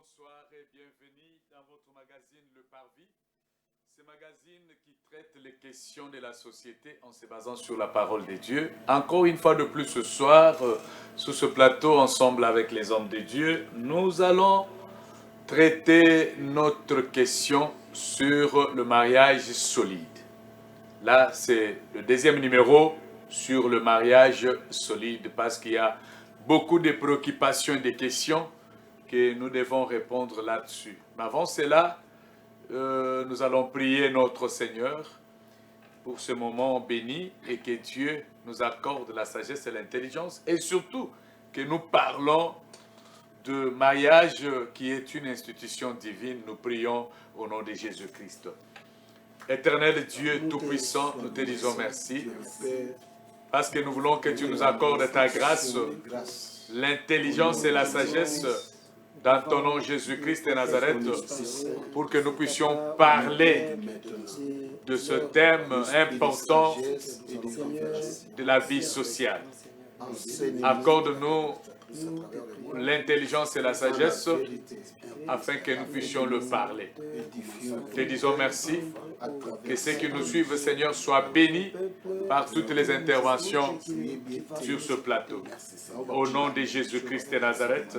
bonsoir et bienvenue dans votre magazine Le Parvis. Ce magazine qui traite les questions de la société en se basant sur la parole de Dieu. Encore une fois de plus ce soir, sur ce plateau, ensemble avec les hommes de Dieu, nous allons traiter notre question sur le mariage solide. Là, c'est le deuxième numéro sur le mariage solide parce qu'il y a beaucoup de préoccupations et de questions que nous devons répondre là-dessus. Mais avant cela, nous allons prier notre Seigneur pour ce moment béni et que Dieu nous accorde la sagesse et l'intelligence et surtout que nous parlons de mariage qui est une institution divine. Nous prions au nom de Jésus-Christ. Éternel Dieu Tout-Puissant, nous te disons merci parce que nous voulons que tu nous accordes ta grâce, l'intelligence et la sagesse dans ton nom Jésus-Christ de Nazareth pour que nous puissions parler de ce thème important de la vie sociale. Accorde-nous l'intelligence et la sagesse afin que nous puissions le parler. Te disons merci, que ceux qui nous suivent, Seigneur, soient bénis par toutes les interventions sur ce plateau. Au nom de Jésus-Christ de Nazareth,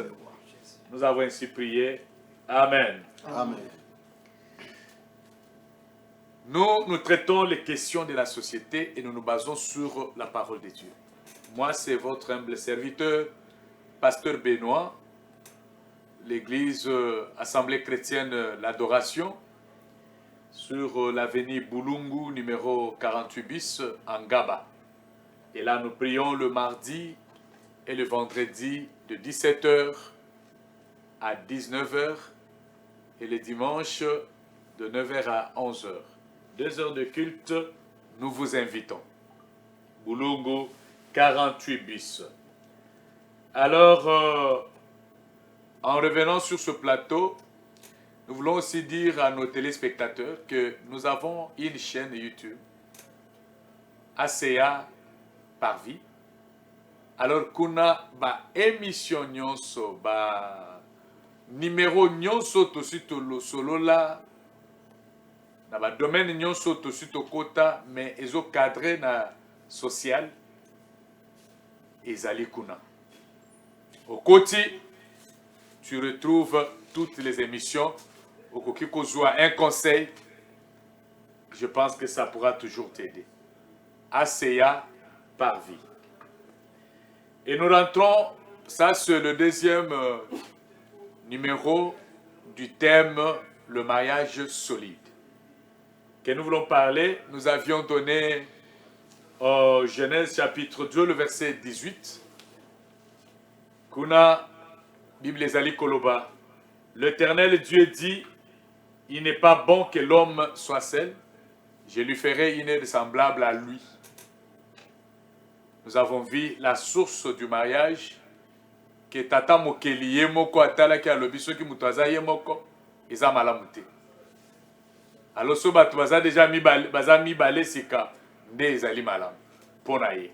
nous avons ainsi prié. Amen. Amen. Nous traitons les questions de la société et nous nous basons sur la parole de Dieu. Moi, c'est votre humble serviteur, Pasteur Benoît, l'église Assemblée chrétienne l'Adoration, sur l'avenue Boulungu, numéro 48 bis, en Gaba. Et là, nous prions le mardi et le vendredi de 17h à 19h et le dimanche de 9h à 11h. 2 heures de culte, nous vous invitons. Boulungu, 48 bis. Alors, en revenant sur ce plateau, nous voulons aussi dire à nos téléspectateurs que nous avons une chaîne YouTube, ACA Parvis. Alors, kuna ba émission nyonso, ba numéro nyonso tosi tolo solo la, na ba domaine nyonso tosi to kota, mais ezo cadré na social, ezali kuna. Au côté, tu retrouves toutes les émissions. Au Kokikozua, un conseil, je pense que ça pourra toujours t'aider. ACA Parvis. Et nous rentrons, ça c'est le deuxième numéro du thème le mariage solide. Que nous voulons parler, nous avions donné Genèse chapitre 2, le verset 18. Kuna, Bible Ezali Koloba. L'Éternel Dieu dit, il n'est pas bon que l'homme soit seul, je lui ferai une aide semblable à lui. Nous avons vu la source du mariage, que tata mokeli yemoko atala ki alobi soki mutu aza yemoko, eza malamu te. Alors so bato baza déjà mibale sika, nde ezali malamu, pona ye.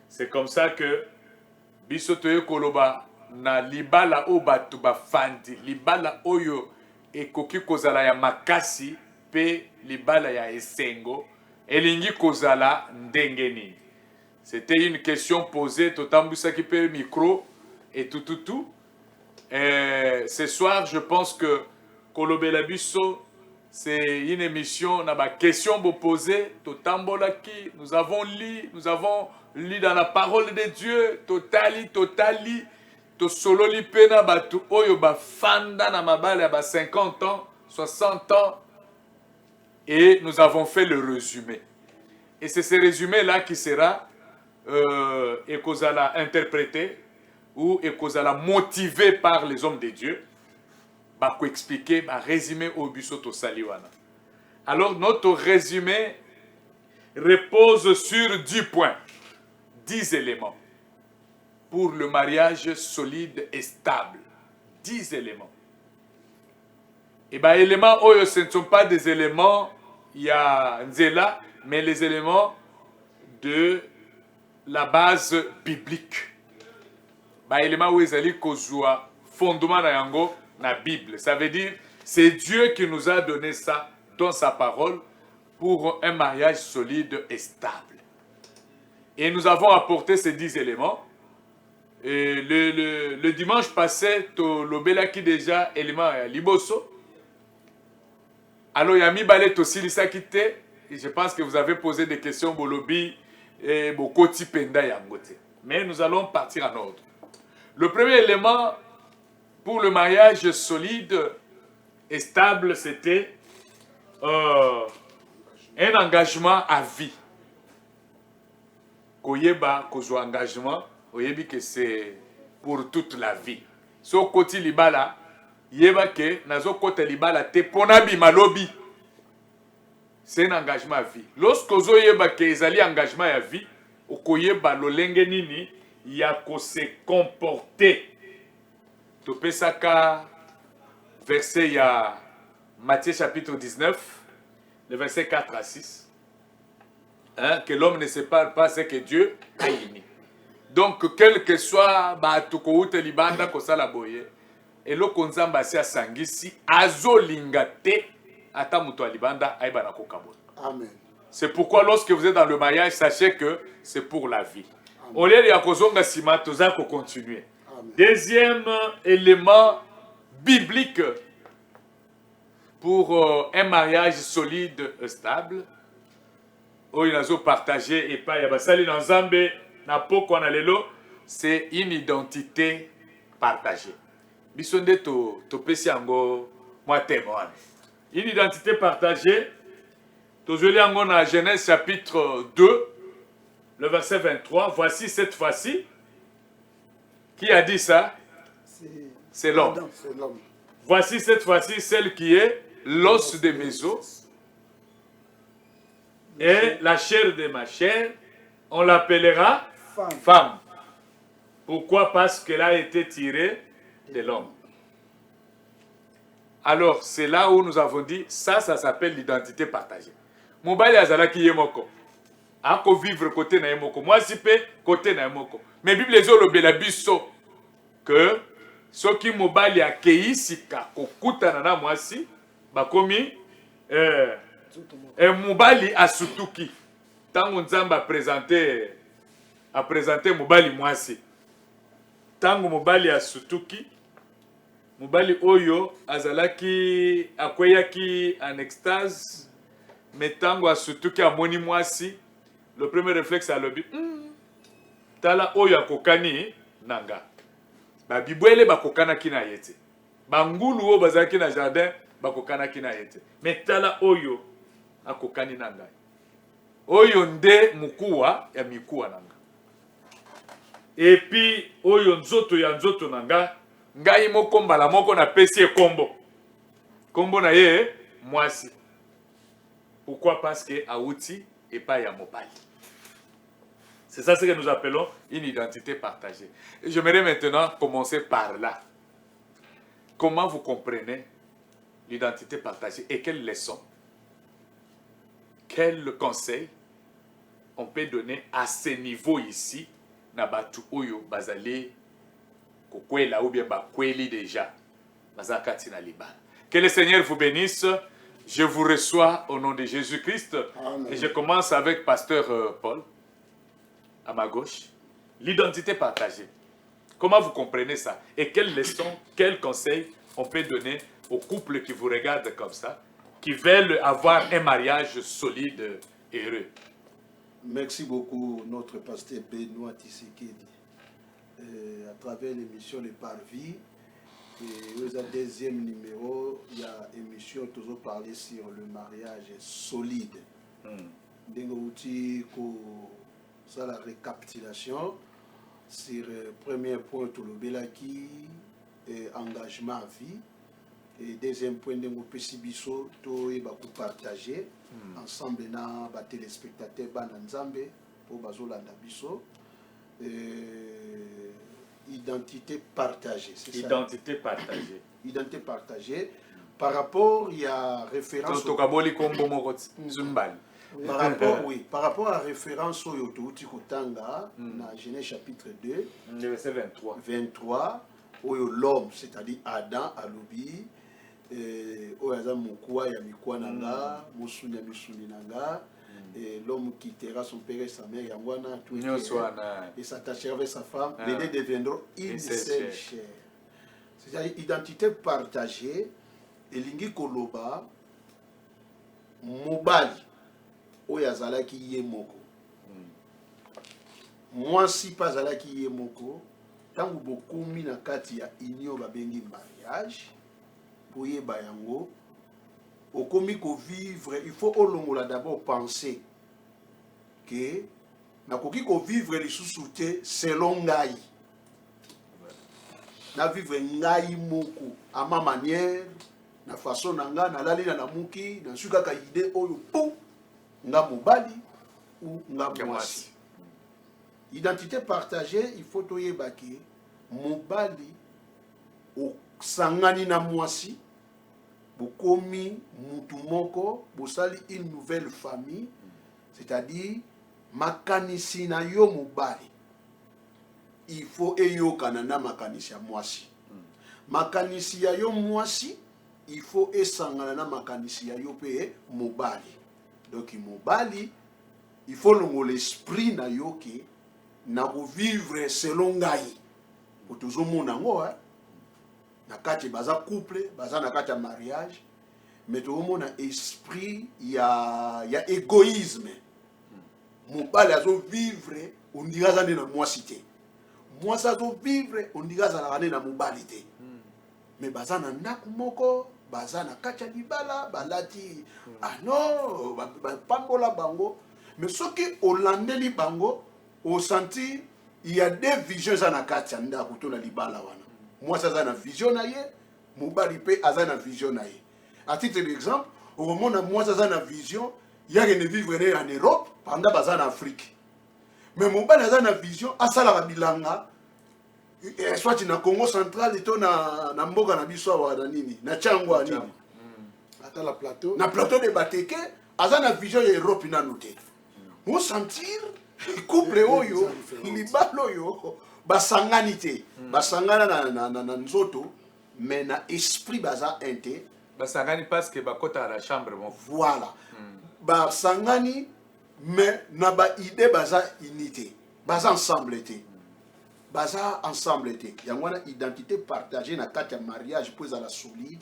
C'est comme ça que biso toye koloba na libala o bato bafandi, libala oyo ekoki kozala ya makasi pe libala ya esengo elingi kozala ndenge nini. C'était une question posée totambusaki pe micro et tout. Ce soir, je pense que kolobela biso c'est une émission na ba question bo posée totambolaki, nous avons lu dans la parole de Dieu totali to sololi pena batu oyo ba fanda na mabale ba 50 ans, 60 ans et nous avons fait le résumé. Et c'est ce résumé là qui sera ekozala interprété ou ekozala motivé par les hommes de Dieu. Ba ko expliquer ba résumé au bisoto saliwana. Alors notre résumé repose sur 10 points, 10 éléments pour le mariage solide et stable. 10 éléments. Et bien, éléments, ce ne sont pas des éléments, il y a Nzela, mais les éléments de la base biblique. Ben, éléments où ils allaient kozua fondement na yango na Bible. Ça veut dire, c'est Dieu qui nous a donné ça dans sa parole pour un mariage solide et stable. Et nous avons apporté ces 10 éléments. Et le dimanche passé, l'obelaki déjà élément à Liboso. Alors, Yami Balet aussi, Lissakite. Je pense que vous avez posé des questions, Bolobi et Bokoti Penda Yangote. Mais nous allons partir en ordre. Le premier élément pour le mariage solide et stable, c'était un engagement à vie. Koyeba, kozo engagement, oyebi que c'est pour toute la vie. So koti libala, yeba ke nazo kote libala te ponabi malobi. C'est un engagement à vie. Lorsque ozo yeba ke ezali engagement à vie, okoyeba lolenge nini ya ko se comporter. Topesaka verset ya Matthieu chapitre 19, le verset 4 à 6. Hein, que l'homme ne sépare pas ce que Dieu a uni. Donc, quel que soit Batukoute Libanda Kosala Boye, et le Konzamba Sia Sangisi, Azo Lingate, Atamuto Libanda, Aibana Kokabo. Amen. C'est pourquoi, lorsque vous êtes dans le mariage, sachez que c'est pour la vie. Au lieu de Yakozonga Sima, Toza ko continuer. Deuxième élément biblique pour un mariage solide et stable, partagé et pas yabasali dans Zambé na poko na lelo, c'est une identité partagée. Bisonde to pesi yango moi témoin. Une identité partagée. To joli yango na Genèse chapitre 2, le verset 23. Voici cette fois-ci. Qui a dit ça? C'est l'homme. Voici cette fois-ci celle qui est l'os de mes os et la chair de ma chair, on l'appellera femme. Pourquoi? Parce qu'elle a été tirée de l'homme. Alors, c'est là où nous avons dit, ça s'appelle l'identité partagée. Mobile azalaki yemoko. Ako vivre côté na yemoko. Moi si pe côté na yemoko. Mais Bible les le belabiso que ce qui mobile a keisika kokuta na moi si bakomi Mobali asutuki. Tango Nzamba a présenté Mobali mwasi. Tango Mobali asutuki. Mobali oyo azalaki akweyaki en extase. Mais tango asutuki amoni mwasi. Le premier réflexe à l'obi. Tala oyo akokani nanga. Babibwele bakokana kina yete. Bangulu o bazaki na jardin bakokana kina yete. Mais tala oyo akokani na ngai. Oyo nde mukuwa ya mikuwa na ngai. Et puis oyo nzoto ya nzoto na ngai, ngai moko mbala moko na pesi e kombo. Kombo na ye mwasi. Pourquoi? Parce que auti et pas ya mobali. C'est ça ce que nous appelons une identité partagée. Et j'aimerais maintenant commencer par là. Comment vous comprenez l'identité partagée et quelles leçons, quel conseil on peut donner à ce niveau ici, Nabatu Oyo Bazali, Kokwela ou bien Bakweli déjà, Bazakati na Liban. Que le Seigneur vous bénisse. Je vous reçois au nom de Jésus-Christ. Et je commence avec Pasteur Paul, à ma gauche. L'identité partagée. Comment vous comprenez ça? Et quelles leçons, quels conseils on peut donner aux couples qui vous regardent comme ça, qui veulent avoir un mariage solide et heureux? Merci beaucoup, notre pasteur Benoît Tshisekedi. À travers l'émission Les Parvis, le deuxième numéro, il y a une émission toujours parler sur le mariage solide. Ça la récapitulation sur le premier point tout le belaki engagement à vie et deuxième point de mon pesibiso to et partager ensemble na ba téléspectateurs bana nzambe pour bazolanda biso identité partagée, c'est ça. Identité partagée. Identité partagée. Par rapport, il y a référence. Par rapport à référence au Yoto Tikotanga, dans Genèse chapitre 2, le verset 23. oyo l'homme, c'est-à-dire Adam, alobi, oyaza mukwa ya mikwa nanga, musuni ya misuni nanga, l'homme quittera son père et sa mère, yangwana, tout et s'attachera avec sa femme, les deux deviendront une seule chair. C'est-à-dire identité partagée, et lingi koloba, mobali, oyazalaki ye moko. Moi si pas alaki ye moko, tangu bokomi na kati ya union babengi mariage, pour ye bayango, okomi ko vivre, il faut olongola d'abord penser que nakoki ko vivre lisusu te selon ngai. Na vivre ngai moko à ma manière, na façon nanga na lali na muki, na suka ka idée oyo pou nga mobali ou nga mwasi. Identité partagée, il faut toye baki mobali o sangani na mwasi bokomi mutu moko bosali une nouvelle famille, c'est-à-dire makanisi na yo mobali il faut eyokana na makanisi ya mwasi. Makanisi ya yo mwasi il faut esangana na makanisi ya yo pe mobali. Donc mobali il faut l'esprit na yo ke na vivre selon ngai. Pour toujours mon amour, na kati baza couple, baza na kati mariage, mais tout le monde a esprit, il y a égoïsme. Mon père a vivre, on dira ça na moi cité. Moi ça vivre, on dira ça na mobalité. Mais baza na ndaku moko, baza na kati libala, balati ah non, pambola bango, mais ce qui hollandais bango au senti il y a deux visions à nakati anda kutona libala wana. Moi ça na vision na ye, mobali pe azana vision na ye. À titre d'exemple, au moment où moi ça na vision, il y a une vivre en Europe, pendant baza en Afrique. Mais mobali azana vision asala ba bilanga soit na Congo central et na mboka na biso wa nini, na Tchangwa nini. Ata la plateau. Na plateau de Bateke, azana vision ya Europe na noté. Mo sentir couple oyo libalo oyo basanganité basangana na nzoto mais na esprit baza inte basangani parce que bakota à la chambre bon voilà basangani mais na ba idée baza unité baza ensemble té baza ensemble té yangwana identité partagée na kati ya mariage pour la solide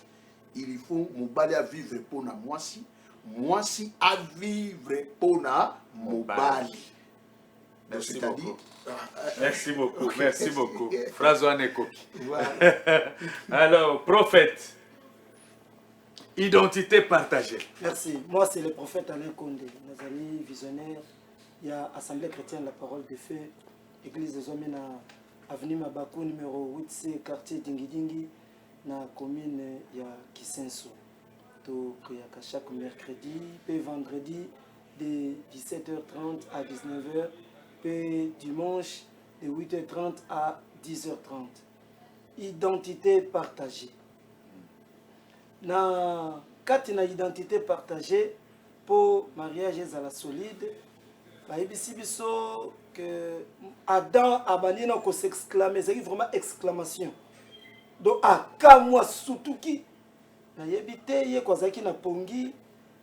il faut mobali à vivre pour na mwasi à vivre pour na mobali. Merci beaucoup. Merci beaucoup. Okay. Merci beaucoup. François Nekoki. Voilà. Alors, prophète, identité partagée. Merci. Moi, c'est le prophète Alain Condé, nos amis visionnaires. Il y a Assemblée chrétienne La Parole de Feu, Église des Hommes à avenue Mabakou, numéro 8C, quartier Dingidingi, dans la commune de Kisenso. Donc, il y a chaque mercredi, puis vendredi, de 17h30 à 19h. Dimanche de 8h30 à 10h30. Identité partagée. Na katina identité partagée pour mariage à la solide. Baibisi biso que Adam abanina ko s'exclamer, c'est vraiment exclamation. Donc à moi surtout qui na yebite ye kozaki na pongi.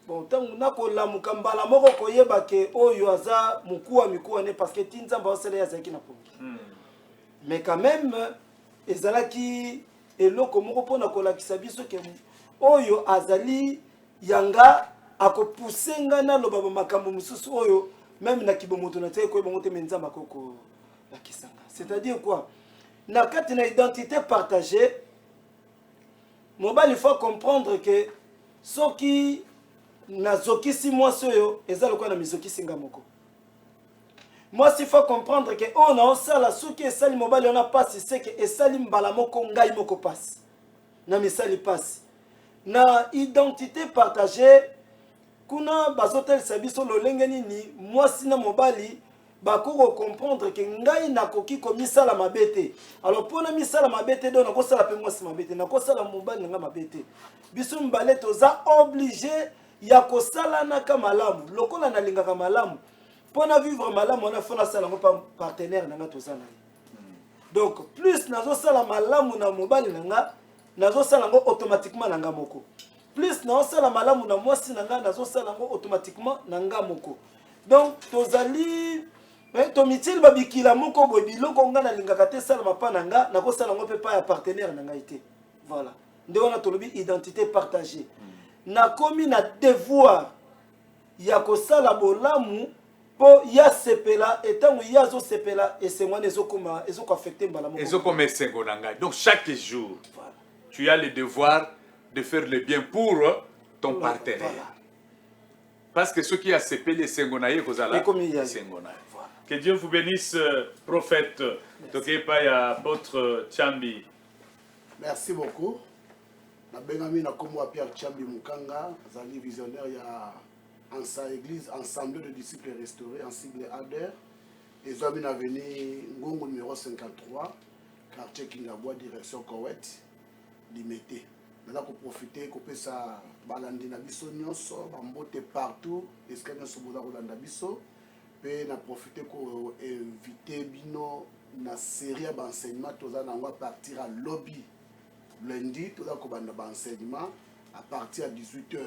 Bon, tant que na ko la mukambala moko koyeba ke oyo aza mukuwa mikuwa ne parce que tinzamba osele ya zaki na pongi. Mais quand même ezalaki eloko moko pona ko la kisabiso ke oyo azali yanga akopousser ngana loba makambo mususu oyo même na kibomoto na teke ko bongote menzamba koko la kisanga. C'est-à-dire quoi? Na kati na identité partagée, mobile il faut comprendre que ce qui nazokisi moi soyo ezalo kwa na mizokisi ngamoko. Moi il faut comprendre que on a osala suki esali mobile on a passe c'est que esali mbala moko ngai moko passe. Na misali passe. Na identité partagée kuna bazotel sabiso lolengeni ni moi sina mobile bakoko comprendre que ngai nakoki komisala mabete. Alors pona misala mabete do nakosala pe moi si mabete nakosala mobile nga mabete. Biso mbale toza obligé ya kosala na kamalamu lokola na linga kamalamu pona vivre malamu on a fait la sala pa partenaire na toza na Donc plus nazosala malamu na mobali nanga nazosala ngo automatiquement nanga moko. Plus nazosala malamu na mwasi nanga nazosala ngo automatiquement nanga moko. Donc tozali tomitili babikila moko boy biloko nga na lingaka te sala mapa nanga nakosala ngo pe pa ya partenaire nanga ite. Voilà. Nde wana tolobi identité partagée. Na komi na devoir ya kosala bolamu po ya sepela etango ya zo sepela esengwana ezokoma affecter mbala moko. Ezokoma esengo nanga. Donc chaque jour voilà. Tu as le devoir de faire le bien pour ton partenaire. Voilà. Parce que ceux qui a sepelé esengo na ye kozala esengo na. Que Dieu vous bénisse, prophète Tokepa ya apôtre Chambi. Merci beaucoup. Na bengami na komo Pierre Chambi Mukanga, zali visionnaire ya Ansa Église, Ensemble de disciples restaurés, en sigle ADER. Et Zoami na veni Ngongo numéro 53, quartier Kingabwa, direction Kowet, Limete. Maintenant qu'on profite, qu'on peut ça balandi na biso nyonso, bambote partout, escalier sobola rolanda biso. Pe na profiter ko inviter bino na série d'enseignement toza na ngwa partir à lobby lundi toza ko banda enseignement à partir à 18h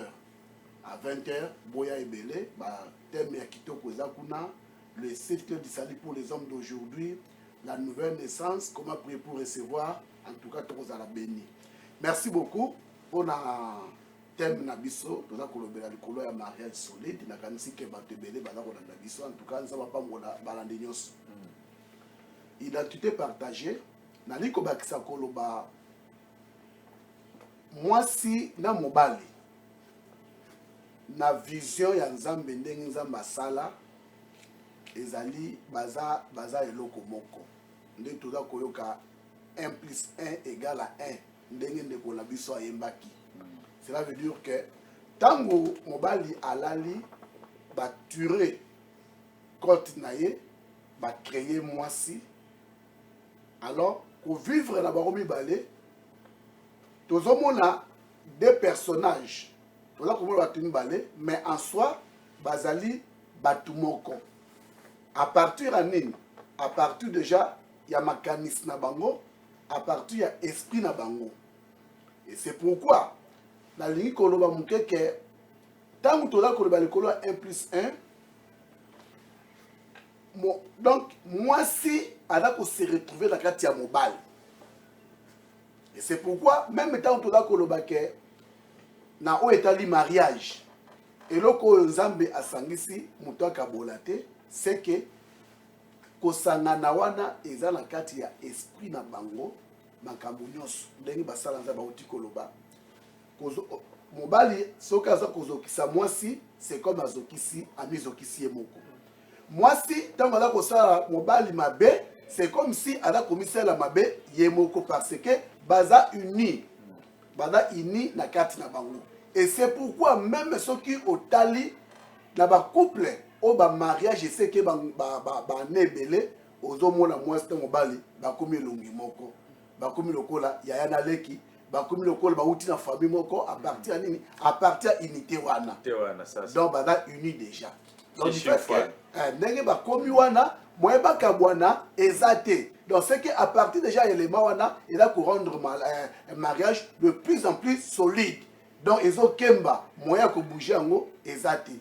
à 20h boya ebele ba thème ya kitoko za kuna le cercle du salut pour les hommes d'aujourd'hui, la nouvelle naissance, comment prier pour recevoir, en tout cas toza la béni. Merci beaucoup pour na thème na biso toza kolobela likolo ya mariage solide na kanisi ke bato ebele baza kolanda biso en tout cas nzaba pambola balandi nyonso identité partagée nali kobakisa koloba mwasi na mobali na vision ya nzambe ndenge nzambe asala ezali baza eloko moko nde toza koyoka 1 plus 1 égale à 1 ndenge ndeko na biso ayembaki. Cela veut dire que tango mobali alali ba tuer côte naie ba créer mwasi alors pour vivre la baromi balé tozomona deux personnages toza komona batuni balé mais en soi bazali batumoko à partir à nini à partir déjà ya mécanisme na bango à partir ya esprit na bango et c'est pourquoi na lingi koloba muke ke tangu toza koloba likolo 1 plus 1 donc mwasi ala ko se retrouver na kati ya mobali et c'est pourquoi même tangu toza koloba ke na o etali mariage eloko nzambe asangisi muto akabola te c'est que kosangana wana eza na kati ya esprit na bango makambo nyonso ndenge basala nzambe bauti koloba mobali soki aza kozokisa mwasi c'est comme azokisi amizokisi ye moko mwasi ntango aza kosala mobali mabe c'est comme si aza komisala mabe ye moko parce que baza uni na kati na bango et c'est pourquoi même soki otali na couple o mariage c'est que ba nebele ozomona mwasi te mobali bakomi elongi moko bakomi lokola yaya na leki bakomi lokola bauti na famille moko à partir nini à partir unité wana donc baza uni déjà donc ndenge bakomi wana moyeba kabwana ezate donc c'est que à partir déjà élément wana il a pour rendre un mariage de plus en plus solide donc ezokemba moya ko bouger ngo ezate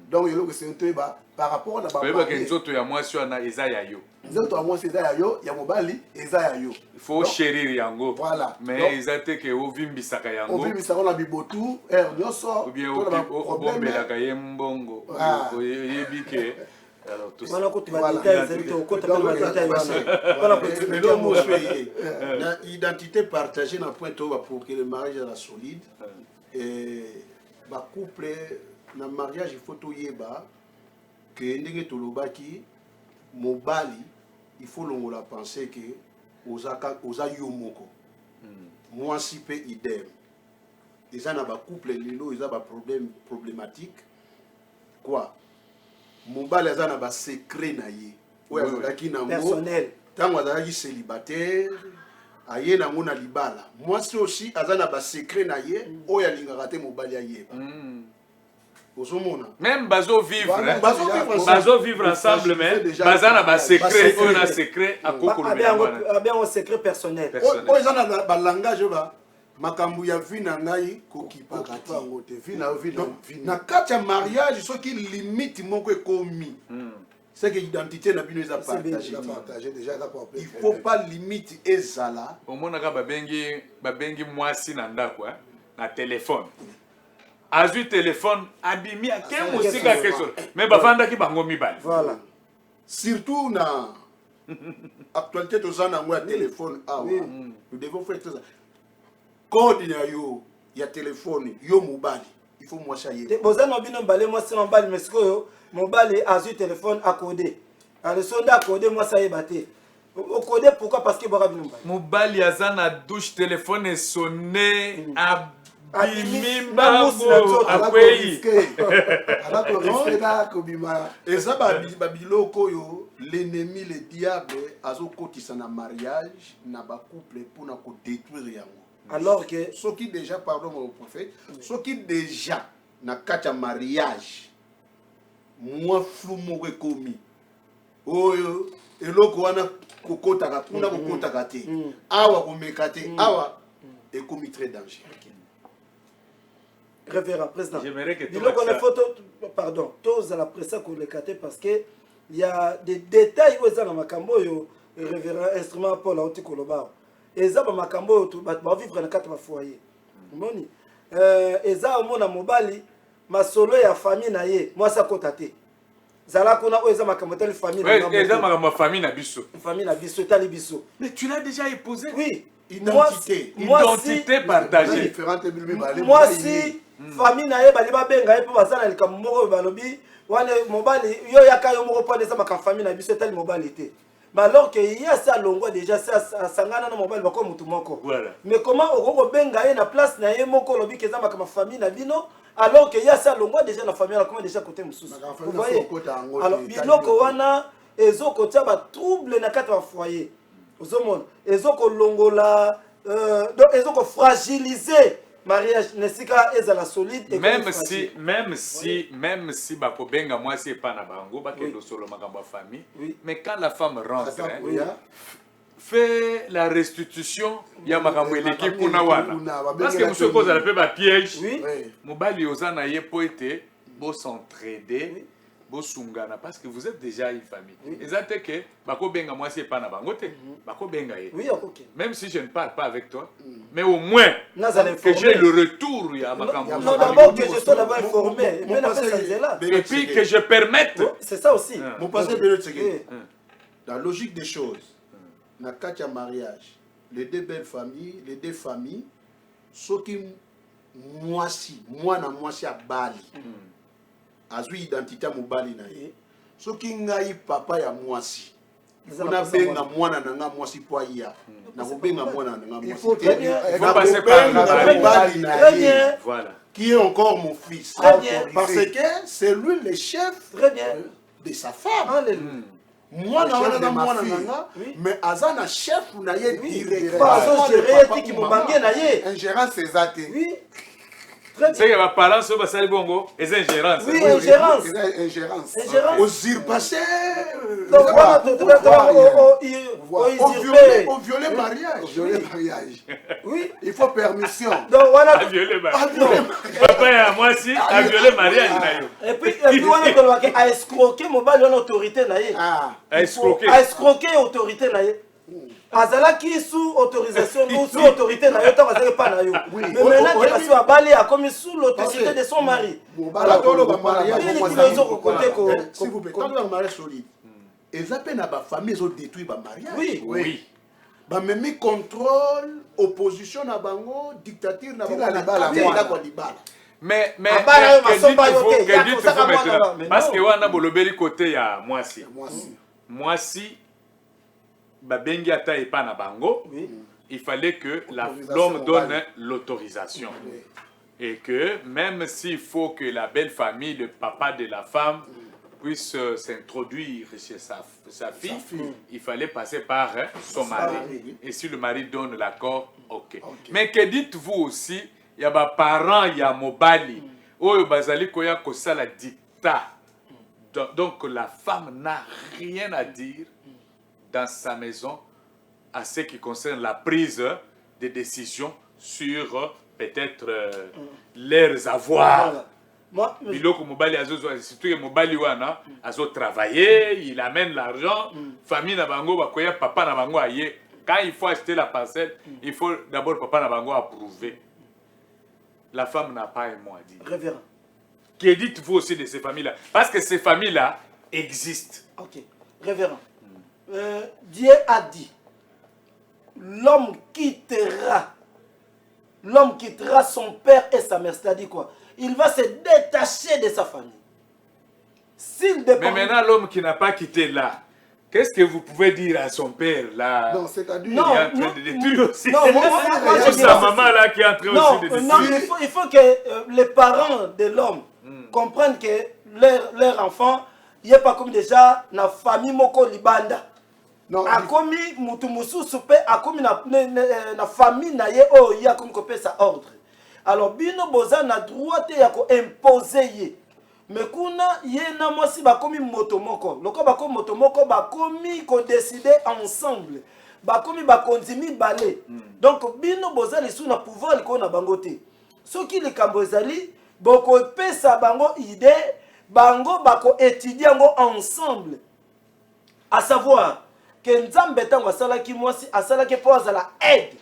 donc eloko c'est par rapport à ba ke nzoto ya mwasi wana eza ya yo nzoto ya mwasi eza ya yo ya mobali eza ya yo il faut chérir yango voilà mais ezate ke ovimbisaka yango ovimbisaka na bibotu nyonso ou bien obombelaka ye mbongo oyebi ke alors tout ça la identité partagée na point pour que le mariage soit solide et ba couple na mariage il faut toyeba que ndenge tolobaki mobali il faut longola penser que oza yo moko mwasi pe idem eza na ba couple lelo eza ba problématique quoi mobali aza na ba secret na ye oyo azalaki na personnel tango azalaki célibataire aye nango na libala mwasi aussi aza na ba secret na ye oyo alingaka te mobali ayeba Même bazo vivre, Voilà, hein. bazo Vivre ensemble, mais bazana ba secret, on a secret à Koko bien un secret personnel. oyo eza na balangage oyo makambo ya vi na ngai kokipaka te na kati ya mariage soki limite moko ekomi c'est que identité na bino eza partagé il faut pas limite ezala omonaka babengi mwasi na ndako na telefone azwi telefone abimi ake mosika keso mais bafandaki bango mibale Voilà. surtout na actualité toza nango ya téléphone awa nous devons faire ça code na yo ya téléphone yo mobali il faut mwasi aye Bozana bino mbale mwasi na mbali mais sikoyo mobali azwi téléphone à coder. Alors sonda coder moi ça yeba te. Au coder pourquoi parce que bora bino mbali. mobali aza na douche telefone esonne eza babiloko oyo l'ennemi le diable azokotisa na mariage na bacouple mpona kodétruire yango Alors que soki déjà pardon mon prophète soki déjà na kati ya mariage mwa flou moko ekomi oyo eloko wana kokotaka kuna kokotaka te awa komeka te awa ekomi très dangereux. Révérend président. J'aimerais que dis-le qu'on a photo pardon tous à la presse qu'on les caté parce que il y a des détails où ça dans makambo yo révérend instrument Paul Auti Koloba et ça ba makambo to ba vivre dans quatre foyer moni eza omona mobali masolo ya famille na ye moi ça kotate zala kuna eza makambo tali famille na moi eza makambo famille na biso tali biso mais tu l'as déjà épousé oui identité partagée moi si famille na ye bali babenga ye po bazana likambo moko balobi wana mobali yo yaka yo moko pone eza makambo famille na biso tali mobali te mais alors que il y a ça longwa déjà ça sangana na mobali bako mutu moko voilà. Mais comment okoko benga ye na place na ye moko lobi ke eza makambo famille na bino alors que il y a ça longwa déjà na famille na comment déjà côté mususu vous voyez alors biloko wana ezoko tia ba trouble na kati ya foyer ozomona ezoko longola donc ezoko fragiliser mariage nesika ezala solide et même si bakobenga mwasi epa na bango bakendo solo makambo ya famille mais quand la femme rentre fait la restitution ya makambo eleki kuna wana parce que monsieur kozala pe ba piège mobali oza na ye po ete bo s'entraider bosungana parce que vous êtes déjà une famille. Exactement que bako benga moi c'est pas na bango te bako benga ye. Oui, OK. Même si je ne parle pas avec toi, mais au moins que j'ai le retour ya makambo. Non, d'abord que je sois d'abord informé, mais et puis que je permette. C'est ça aussi. Mon passé dans la logique des choses, na katia mariage, les deux belles familles, les deux familles, ceux qui moi na mwasi a bali. Azui identité mobali na ye soki ngai papa ya mwasi na benga mwana na nga mwasi po ya na kobenga mwana na nga mwasi il faut passer par mobali na ye voilà qui est encore mon fils parce que c'est lui le chef de sa femme mwana wana na mwana na nga mais azana chef na ye direct pas gérer qui mobange na ye ingérence ezate oui. C'est que ma parents sont basali bongo, les ingérences. Oui, ingérence. Ingérence. Usurpation. Au violer mariage. Oui, il faut permission. Donc voilà. À violer mariage. Papa et moi aussi, à violer mariage. Et puis on a escroqué mon bal en autorité naïe. À escroquer. À escroquer autorité naïe. Azala qui sous autorisation ou sous autorité na yo tant pas na yo mais maintenant que parce que bali a comme sous l'autorité de son mari alors le mariage s'il vous plaît quand le mariage solide et ça peine à ba famille ils ont détruit ba mariage oui ba même contrôle opposition na bango dictature na bango mais que dites-vous maintenant parce que wana bolobeli côté ya mwasi babengi ata epa na bango, il fallait que l'homme donne l'autorisation. Et que même s'il faut que la belle famille, le papa de la femme, puisse s'introduire chez sa fille, il fallait passer par son mari. Et si le mari donne l'accord, ok. Mais que dites-vous aussi, il y a des parents, il y a mobali, oyo bazali koya kosala dictat. Donc la femme n'a rien à dire dans sa maison à ce qui concerne la prise de décisions sur peut-être leurs avoirs. Voilà. Biloko mobali surtout que mobali wana azo travailler, il amène l'argent, famille na bango bakoya papa na bango aye. Quand il faut acheter la parcelle, il faut d'abord papa na bango approuver. La femme n'a pas un mot à dire. Révérend. Que dites-vous aussi de ces familles-là? Parce que ces familles-là existent. Ok. Révérend. Dieu a dit, l'homme quittera son père et sa mère. C'est-à-dire quoi? Il va se détacher de sa famille. S'il dépend... Mais maintenant, l'homme qui n'a pas quitté là, qu'est-ce que vous pouvez dire à son père là? Non, c'est-à-dire... Il est en train de détruire aussi. Non, moi, Ou sa maman là qui est en train aussi de détruire. Non, il faut que les parents de l'homme comprennent que leur enfant, il n'y a pas comme déjà na famille moko libanda. Non, Akomi mutu mususu pe akomi na famille na ye o ya comme ko pesa ordre. Alors bino boza na droit ya ko imposer ye. Mais kuna ye na mosi bakomi moto moko. Loko bakomi moto moko bakomi ko décider ensemble. Bakomi bakondimi balé. Donc bino boza lisu na pouvoir liko na bangote. Soki likambo ezali boko pesa bango idée bango bako étudier yango ensemble. À savoir que Nzambe tango asalaki mwasi asalaki po azala aide.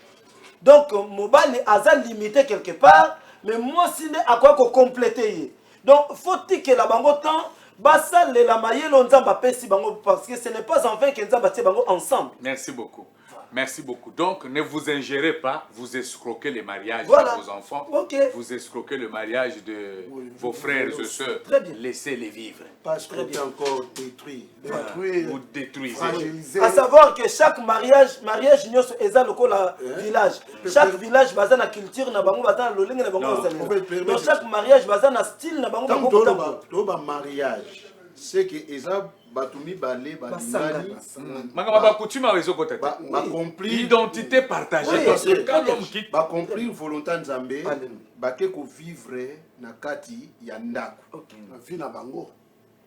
Donc mobali aza limité quelque part mais mwasi nde akoya ko compléter ye. Donc faut-il que la bango temps basal la mayelo Nzambe apesi bango parce que ce n'est pas en vain que Nzambe tie bango ensemble. Merci beaucoup. Merci beaucoup. Donc, ne vous ingérez pas, vous escroquez les mariages Voilà. de vos enfants, Vous escroquez le mariage de vos frères et sœurs. Très bien. Laissez-les vivre. Parce qu'on est encore détruit. Vous détruisez. fragilisé. À savoir que chaque mariage nyoso eza lokola village. Chaque village baza na culture na bango baza na lolenge na bango bazali. Dans chaque mariage baza na style na bango bango. Tant que mariage, c'est que Eza batumi balé balingani Manga ba coutume à réseau côté. ba compris Identité partagée. Oui, Parce que oui, quand oui. l'homme quitte, ba compris volonté nzambe ba ke ko vivre na kati ya ndako. Na vie na bango.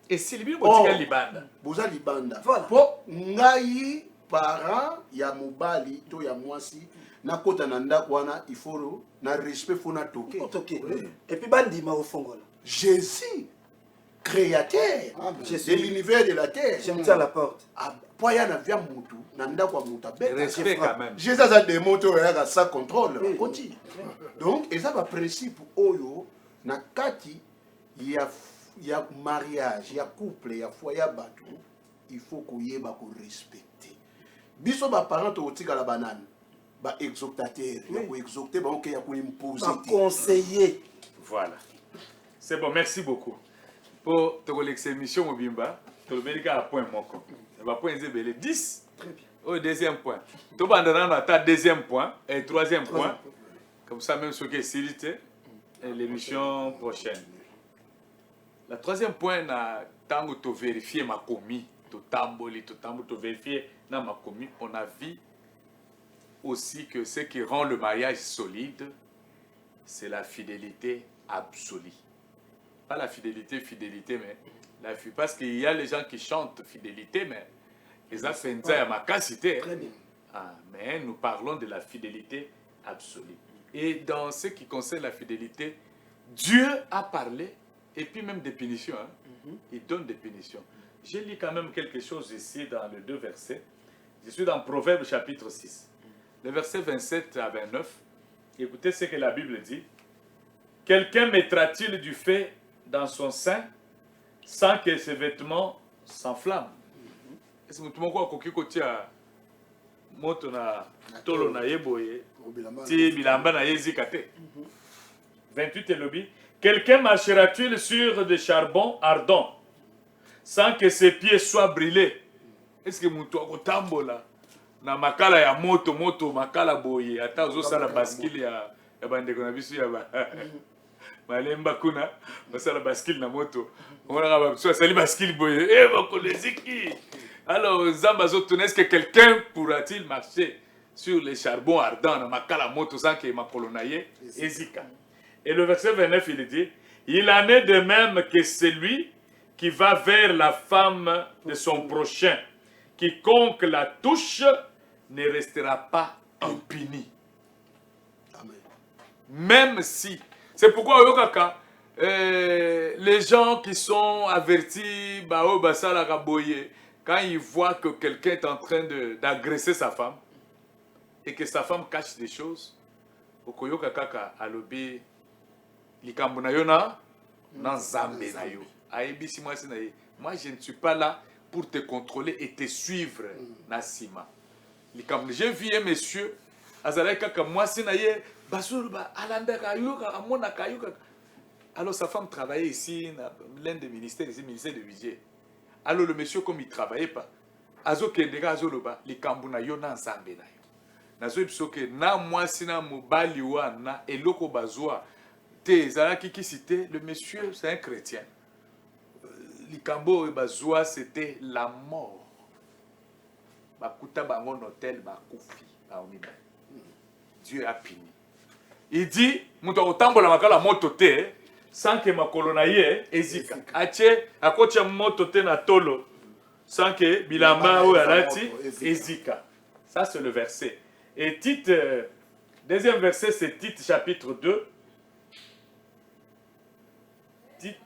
et si le bible dit libanda. Boza libanda. Voilà. Po ngai parent ya mobali to ya mwasi na kota na ndako wana il faut na respect faut na toke. Et puis bandima au fongola. Jésus créateur de l'univers de la terre. Je me tiens à la porte. Poya na via mutu na ndako ya mutu abeta. Respect quand même. Jésus a des mots à sa contrôle. Donc, et ça va principe oyo na kati ya mariage, ya couple, ya foyer batu, il faut qu'on y ait ko respecter. Biso ba parents to tika la banane, ba exaltateur, ya ko exalter ba on ya ko imposer. Ba conseiller. Voilà. C'est bon, merci beaucoup. Pour te relaxer émission Mobimba, tu le mets à point moko. Et va point 10. Très bien. Au deuxième point. Tu vas dans ta deuxième point et troisième point. Comme ça même ce qui est silité et l'émission prochaine. La troisième point na tango to vérifier ma commis, to tamboli, to vérifier na ma commis, on a vu aussi que ce qui rend le mariage solide, c'est la fidélité absolue. Pas la fidélité, mais la fidélité. Parce qu'il y a les gens qui chantent fidélité, mais ils ont fait ma capacité. Mais nous parlons de la fidélité absolue. Et dans ce qui concerne la fidélité, Dieu a parlé, et puis même des punitions. Il donne des punitions. J'ai lu quand même quelque chose ici dans les 2 versets. Je suis dans Proverbe chapitre 6. Le verset 27 à 29. Écoutez ce que la Bible dit. Quelqu'un mettra-t-il du feu dans son sein sans que ses vêtements s'enflamment? Est-ce que tout le monde a kotia moto na tolo na yeboye ti bilamba na yezikate? 28 et lobby. Quelqu'un marchera-t-il sur des charbons ardents sans que ses pieds soient brûlés? Est-ce que mutu akotambola na makala ya moto makala boye ata ozosala baskili ya bandeko na biso ya ba malemba kuna basala baskili na moto on a sali baskili boye bakoleziki. Alors Zamba zotuna, est-ce que quelqu'un pourra-t-il marcher sur les charbons ardents na makala moto sans que makolo na ye ezika? Et le verset 29 il dit Il en est de même que celui qui va vers la femme de son prochain. Quiconque la touche ne restera pas impuni. Amen. Même si. C'est pourquoi Oyokaka, les gens qui sont avertis, quand ils voient que quelqu'un est en train d'agresser sa femme et que sa femme cache des choses, Okoyokaka alobi likambo na yo na nzambe na yo. Aebisi mwasi na ye. Moi je ne suis pas là pour te contrôler et te suivre na sima. J'ai vu un monsieur azalaki kaka mwasi na ye basuru ba alandaka yoka amonaka yoka. Alors sa femme travaillait ici dans l'un des ministères, ici ministère de budget. Alors le monsieur comme il travaillait pas, azo kendeka azo loba likambo na yo na nzambe na yo. Nazo bisoke na mwasi na mobali wana eloko bazwa te zalaki ki cité le monsieur c'est un chrétien. Likambo bazwa c'était la mort. Bakuta bango hôtel bakufi baomina. Dieu a puni. Il dit muto otambola makala moto te sans que makolo na ye ezika. Ache akocha moto te na tolo sans que bilamba o alati ezika. Ça c'est le verset. Et Tite, deuxième verset, c'est Tite chapitre 2. Tite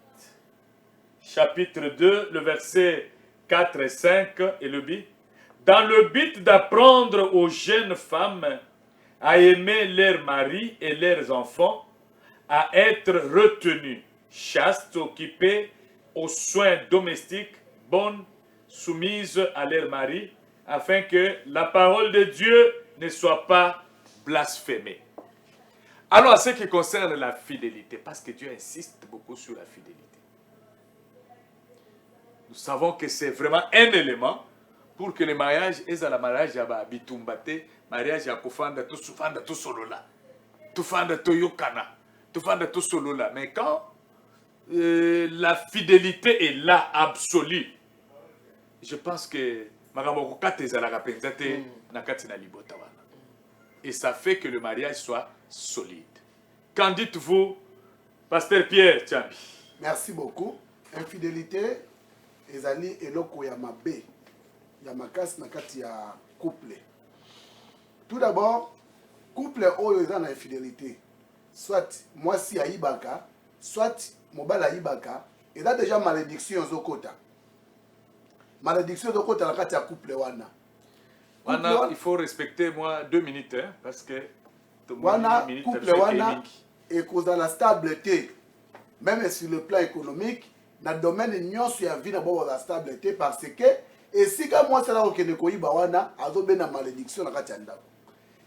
chapitre 2, le verset 4 et 5, et le but. Dans le but d'apprendre aux jeunes femmes à aimer leurs maris et leurs enfants, à être retenues, chastes, occupées aux soins domestiques, bonnes, soumises à leurs maris, afin que la parole de Dieu ne soit pas blasphémée. Alors, à ce qui concerne la fidélité, parce que Dieu insiste beaucoup sur la fidélité, nous savons que c'est vraiment un élément pour que le mariage est à la mariage ya bitumbate, mariage ya kufanda tout sufanda tout solola, tout fanda tout yokana, tout fanda tout solola. Mais quand la fidélité est là absolue, je pense que et ça fait que le mariage soit solide. Qu'en dites-vous, Pasteur Pierre Tchambi? Merci beaucoup. Infidélité, ezali eloko ya mabe, ya makasi na kati ya couple. Tout d'abord, couple oyo eza na infidélité. Soit mwasi ayibaka, soit mobali ayibaka, eza déjà malédiction zokota. Malédiction zokota na kati ya couple wana. Wana, il faut respecter moi 2 minutes, hein, parce que wana couple wana ekozala stabilité, même sur le plan économique, dans le domaine nyonso ya vie na bo la stabilité, parce que esika mwasi ala okende koyiba wana azobenda malédiction na kati ya ndako.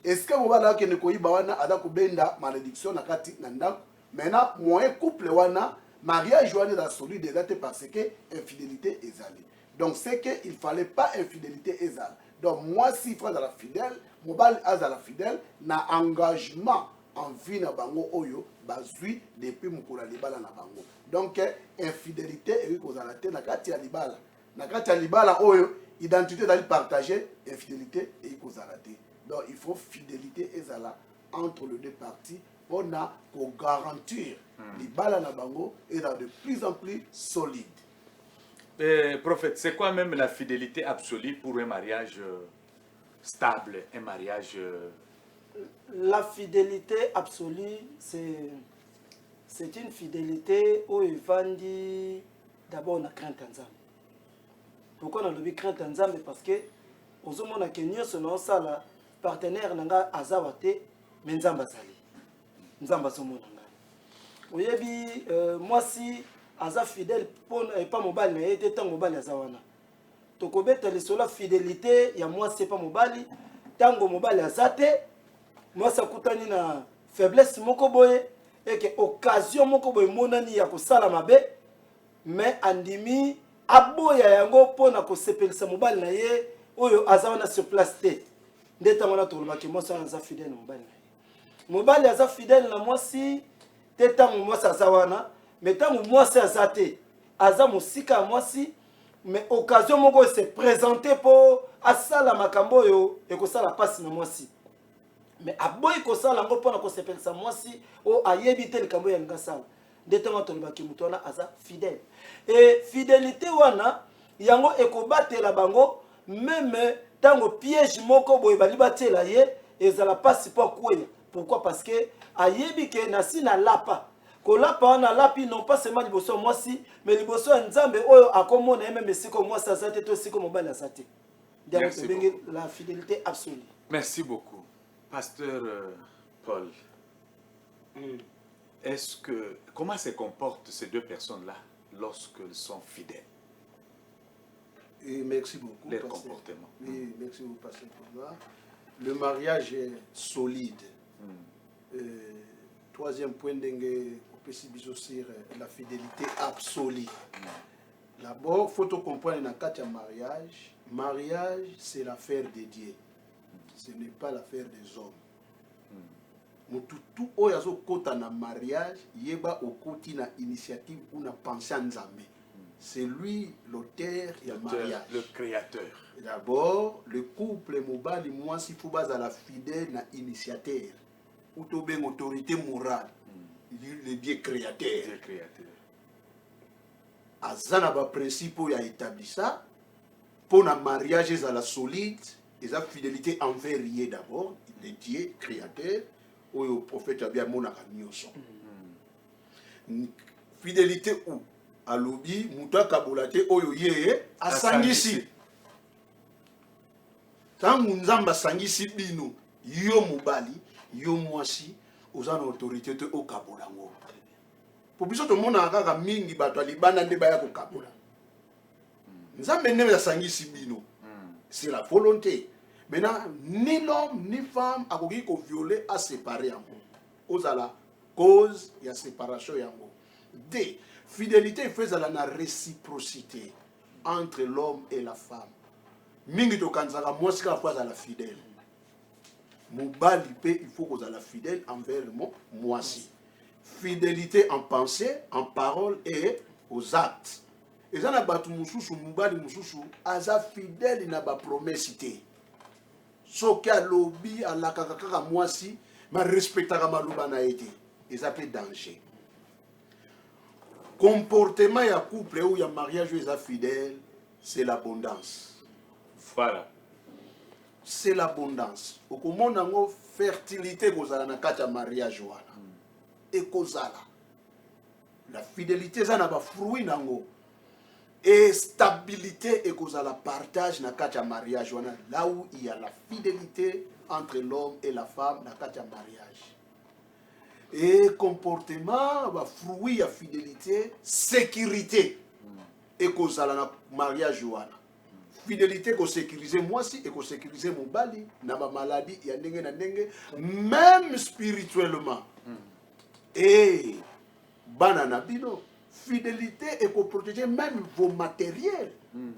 Esika mobali akende koyiba wana aza kobenda malédiction na kati na ndako. Maintenant moyen couple wana mariage wana la solide ezate parce que infidélité ezali. Donc c'est que il fallait pas infidélité ezali. Donc moi si frère à la fidèle, mobile à la fidèle na engagement en vie na bango oyo bazui depuis mukula libala na bango. Donc infidélité et kozala te na kati ya libala. Na kati ya libala oyo identité dali partager, infidélité et kozala te. Donc il faut fidélité ezala entre les deux parties pour garantir libala na bango est de plus en plus solide. Prophète, c'est quoi même la fidélité absolue pour un mariage stable, un mariage... La fidélité absolue, c'est une fidélité où il vendit d'abord la crainte en Zambie. Pourquoi on a le crainte en Zambie? Parce que aux hommes on a Kenya selon ça la partenaire nanga azawate menzamba sali. Nzamba somo nanga. Oyebi moi si aza fidèle pour pas mobile na été tant mobile azawana. Tokobeta le sola fidélité ya moi c'est pas mobile tango mobile azate moi ça kutani na faiblesse moko boye et que occasion moko boye monani ya kosala mabe mais andimi aboya yango pona ko sepelisa mobile na ye oyo azawana sur place te ndeta mona toloba ke moi ça aza fidèle mobile na ye mobile aza fidèle na moi si te tango moi ça azawana mais tango moi ça azate aza musika moi si mais occasion moko se présenter pour asala makambo yo et ko sala passe na moi si mais aboyi ko sala ngo pona ko sepelisa moi si o ayebi te likambo ya ngasala nde ntango tolobaki moto wana aza fidèle. Et fidélité wana yango ekobatela bango même ntango piège moko boye bali batela ye ezala pasi mpo akwea. Pourquoi? Parce que ayebi ke nasi na lapa kolapa wana lapi non pas seulement liboso mwasi mais liboso ya nzambe oyo akomona ye même esiko mwasi aza te to esiko mobali aza te. Merci beaucoup. La fidélité absolue. Merci beaucoup. Pasteur Paul, comment se comportent ces deux personnes-là lorsqu'elles sont fidèles? Et merci beaucoup. Leur comportement. Oui, merci beaucoup, Pasteur Paul. Le mariage est solide. Troisième point, on peut sur la fidélité absolue. D'abord, il faut comprendre dans le mariage. Mariage, c'est l'affaire de Dieu. Ce n'est pas l'affaire des hommes. Tout oyazo kota na mariage, yeba okoti na initiative ou na pensée en Nzambe. C'est lui l'auteur et le mariage. Le créateur. D'abord, le couple mobile, moi, si faut base à la fidèle na initiateur. Ou to ben autorité morale. Le Dieu créateur. Dieu créateur. Azana ba principe ya établi ça. Pour un mariage à la solide, et la fidélité envers lui d'abord, le Dieu créateur, ou le prophète a bien mon fidélité où à l'obi, mouta kabolate, oyo ye, a sangisi. Tant munzamba sangisi bino, yo mubali, yo mwasi, ozana autorité te o kabolango. Pour biso to mona kaka mingi bato libana nde baya ko kabola. Nzambe nde sangisi bino. C'est la volonté. Maintenant, ni l'homme ni femme a voulu violer à séparer en vous. Aux à la cause, il y a séparation en vous. D. Fidélité fait la réciprocité entre l'homme et la femme. Mingi to kanzaka moi c'est la fois à la fidèle. Moubali il faut qu'on soit la fidèle envers moi aussi. Fidélité en pensée, en parole et aux actes. Et ça n'a pas tout moussou moubali moussou aza fidèle n'a pas promesse té. Soki a lobby à la kakaka moi si ma respectera ma lubana été. Et ça fait danger. Comportement ya couple ou ya mariage ou ya fidèle, c'est l'abondance. Voilà. C'est l'abondance. Au comment on fertilité kozala na kati ya mariage wana. Et kozala. La fidélité ça n'a pas fruit nango. Et stabilité et kozala partage na kati ya mariage wana. Là où il y a la fidélité entre l'homme et la femme na kati ya mariage. Et comportement, fruit ya fidélité, sécurité. Et kozala na mariage wana. Fidélité ko sécuriser moi si et ko sécuriser mon bali na ma maladie ya ndenge na ndenge même spirituellement. Et banana bino fidélité et ko protéger même vos matériels,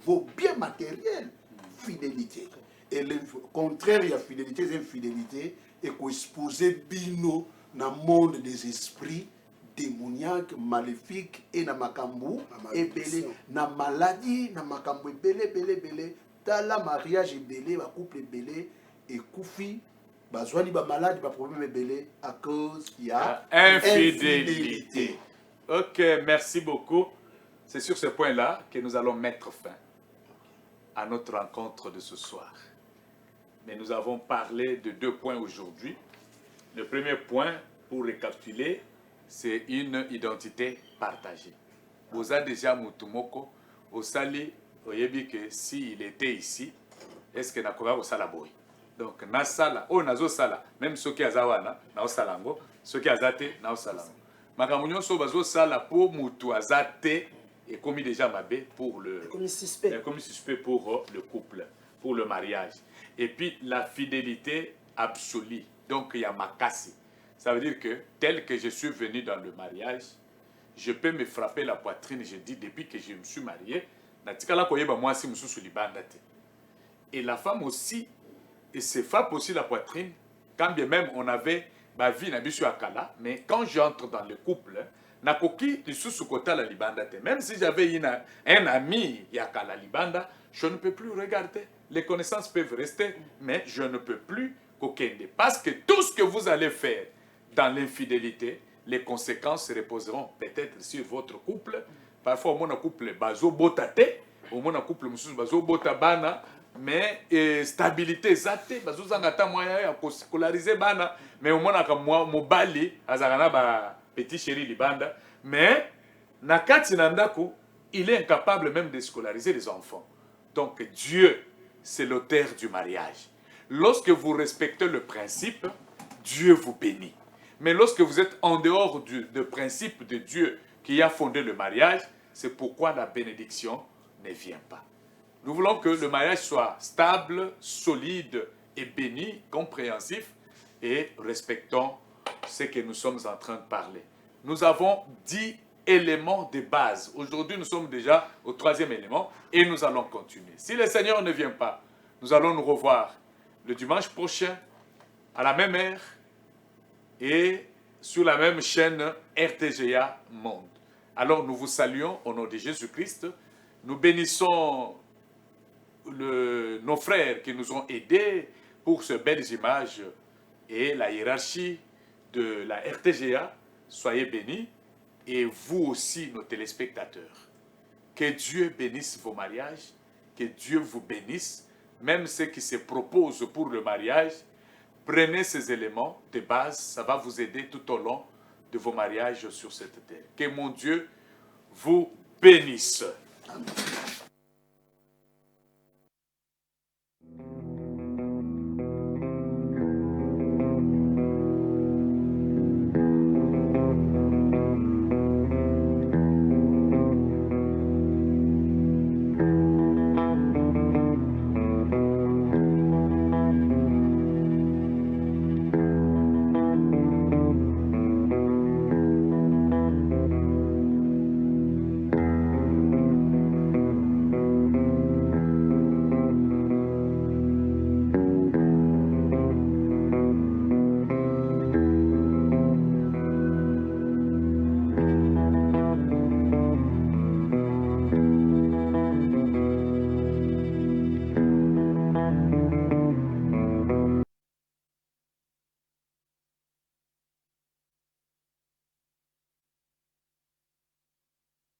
vos biens matériels. Fidélité. Et le contraire ya fidélité c'est infidélité et ko exposer bino dans le monde des esprits démoniaques, maléfiques et na makambu et belé na maladie na makambu belé dans la mariage belé ba couple belé et koufi bazwani ba malade ba problème belé à cause il y a infidélité. OK, merci beaucoup. C'est sur ce point-là que nous allons mettre fin à notre rencontre de ce soir. Mais nous avons parlé de 2 points aujourd'hui. Le premier point, pour récapituler, c'est une identité partagée. Vous avez déjà Mutumoko, au Sali, vous avez que s'il était ici, est-ce que Nakoba au Salaboy? Donc, Nasala, oh Nazo Sala, même ceux qui Azawana, Nao Salango, ceux qui Azate, Nao Salango. Makamunyon Sobazo Sala pour Mutu Azate et commis déjà Mabé pour le. Comme suspect. Comme suspect pour le couple, pour le mariage. Et puis la fidélité absolue. Donc, il y a Makasi. Ça veut dire que, tel que je suis venu dans le mariage, je peux me frapper la poitrine, je dis, depuis que je me suis marié, et la femme aussi, et se frappe aussi la poitrine, quand bien même on avait ma vie, mais quand j'entre dans le couple, même si j'avais un ami Yakala Libanda, je ne peux plus regarder. Les connaissances peuvent rester, mais je ne peux plus kokende. Parce que tout ce que vous allez faire dans l'infidélité, les conséquences se reposeront peut-être sur votre couple. Parfois, au moins, couple bazo botate, au moins, couple bazo bota bana, mais stabilité zate, bazo zangata moyen à scolariser bana, mais au moins, moi, mobali, azarana ba petit chéri libanda, mais nakati nandaku, il est incapable même de scolariser les enfants. Donc, Dieu, c'est l'auteur du mariage. Lorsque vous respectez le principe, Dieu vous bénit. Mais lorsque vous êtes en dehors du principe de Dieu qui a fondé le mariage, c'est pourquoi la bénédiction ne vient pas. Nous voulons que le mariage soit stable, solide et béni, compréhensif, et respectons ce que nous sommes en train de parler. Nous avons 10 éléments de base. Aujourd'hui, nous sommes déjà au 3e élément et nous allons continuer. Si le Seigneur ne vient pas, nous allons nous revoir le dimanche prochain à la même heure et sur la même chaîne RTGA Monde. Alors nous vous saluons au nom de Jésus-Christ. Nous bénissons nos frères qui nous ont aidés pour ces belles images et la hiérarchie de la RTGA. Soyez bénis et vous aussi, nos téléspectateurs. Que Dieu bénisse vos mariages, que Dieu vous bénisse, même ceux qui se proposent pour le mariage. Prenez ces éléments de base, ça va vous aider tout au long de vos mariages sur cette terre. Que mon Dieu vous bénisse. Amen.